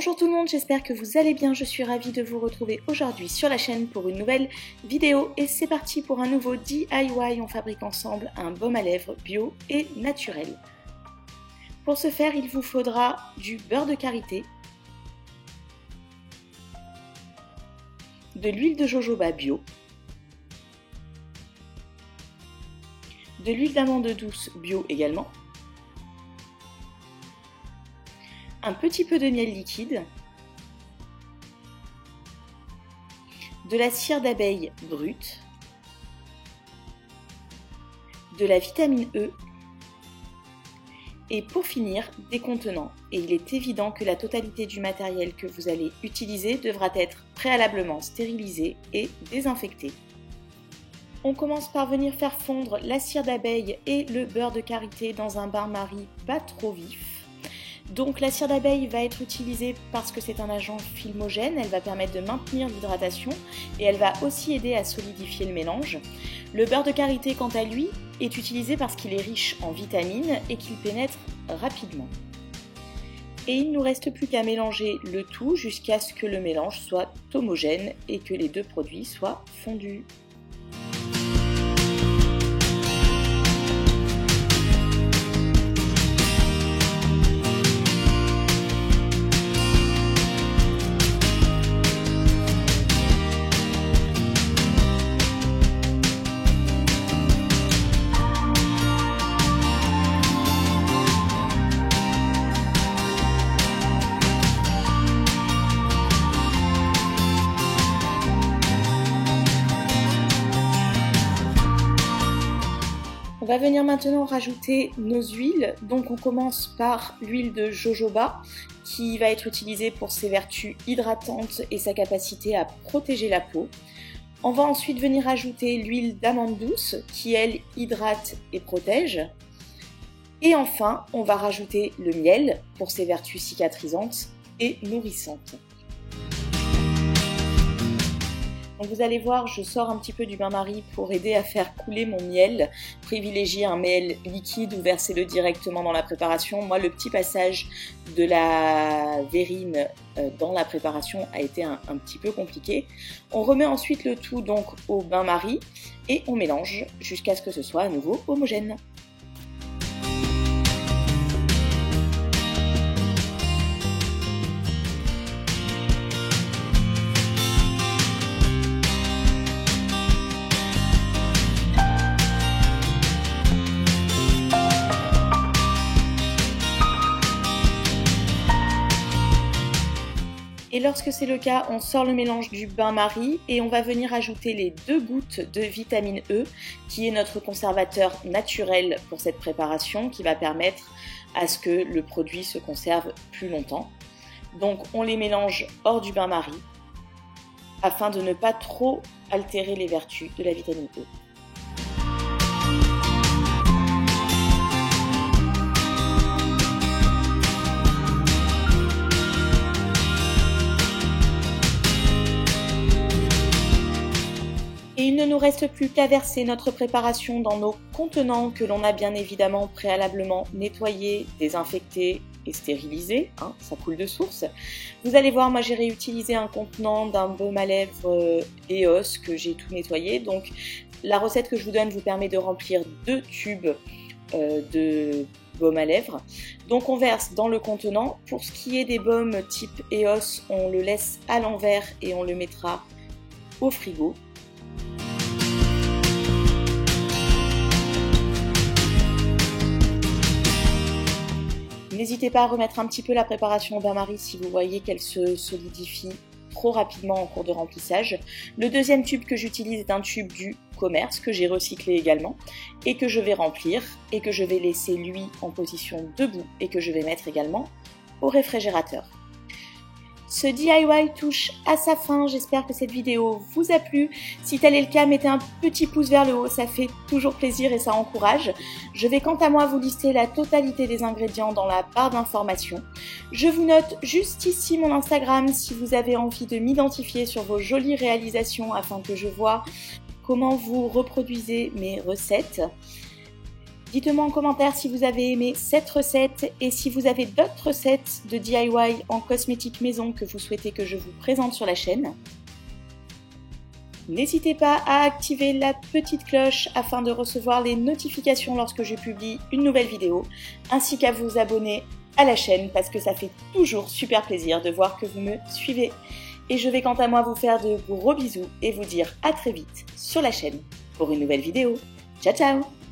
Bonjour tout le monde, j'espère que vous allez bien, je suis ravie de vous retrouver aujourd'hui sur la chaîne pour une nouvelle vidéo et c'est parti pour un nouveau DIY, on fabrique ensemble un baume à lèvres bio et naturel. Pour ce faire, il vous faudra du beurre de karité, de l'huile de jojoba bio, de l'huile d'amande douce bio également, un petit peu de miel liquide, de la cire d'abeille brute, de la vitamine E et pour finir des contenants. Et il est évident que la totalité du matériel que vous allez utiliser devra être préalablement stérilisé et désinfecté. On commence par venir faire fondre la cire d'abeille et le beurre de karité dans un bain-marie pas trop vif. Donc la cire d'abeille va être utilisée parce que c'est un agent filmogène, elle va permettre de maintenir l'hydratation et elle va aussi aider à solidifier le mélange. Le beurre de karité quant à lui est utilisé parce qu'il est riche en vitamines et qu'il pénètre rapidement. Et il ne nous reste plus qu'à mélanger le tout jusqu'à ce que le mélange soit homogène et que les deux produits soient fondus. On va venir maintenant rajouter nos huiles, donc on commence par l'huile de jojoba qui va être utilisée pour ses vertus hydratantes et sa capacité à protéger la peau. On va ensuite venir ajouter l'huile d'amande douce qui elle hydrate et protège. Et enfin on va rajouter le miel pour ses vertus cicatrisantes et nourrissantes. Donc vous allez voir, je sors un petit peu du bain-marie pour aider à faire couler mon miel. Privilégiez un miel liquide ou versez-le directement dans la préparation. Moi, le petit passage de la verrine dans la préparation a été un petit peu compliqué. On remet ensuite le tout donc au bain-marie et on mélange jusqu'à ce que ce soit à nouveau homogène. Et lorsque c'est le cas, on sort le mélange du bain-marie et on va venir ajouter les 2 gouttes de vitamine E qui est notre conservateur naturel pour cette préparation qui va permettre à ce que le produit se conserve plus longtemps. Donc on les mélange hors du bain-marie afin de ne pas trop altérer les vertus de la vitamine E. Et il ne nous reste plus qu'à verser notre préparation dans nos contenants que l'on a bien évidemment préalablement nettoyés, désinfectés et stérilisés, ça coule de source. Vous allez voir, moi j'ai réutilisé un contenant d'un baume à lèvres EOS que j'ai tout nettoyé. Donc la recette que je vous donne vous permet de remplir 2 tubes de baume à lèvres. Donc on verse dans le contenant. Pour ce qui est des baumes type EOS, on le laisse à l'envers et on le mettra au frigo. N'hésitez pas à remettre un petit peu la préparation au bain-marie si vous voyez qu'elle se solidifie trop rapidement en cours de remplissage. Le deuxième tube que j'utilise est un tube du commerce que j'ai recyclé également et que je vais remplir et que je vais laisser lui en position debout et que je vais mettre également au réfrigérateur. Ce DIY touche à sa fin, j'espère que cette vidéo vous a plu. Si tel est le cas, mettez un petit pouce vers le haut, ça fait toujours plaisir et ça encourage. Je vais quant à moi vous lister la totalité des ingrédients dans la barre d'informations. Je vous note juste ici mon Instagram si vous avez envie de m'identifier sur vos jolies réalisations afin que je vois comment vous reproduisez mes recettes. Dites-moi en commentaire si vous avez aimé cette recette et si vous avez d'autres recettes de DIY en cosmétique maison que vous souhaitez que je vous présente sur la chaîne. N'hésitez pas à activer la petite cloche afin de recevoir les notifications lorsque je publie une nouvelle vidéo, ainsi qu'à vous abonner à la chaîne parce que ça fait toujours super plaisir de voir que vous me suivez. Et je vais quant à moi vous faire de gros bisous et vous dire à très vite sur la chaîne pour une nouvelle vidéo. Ciao ciao!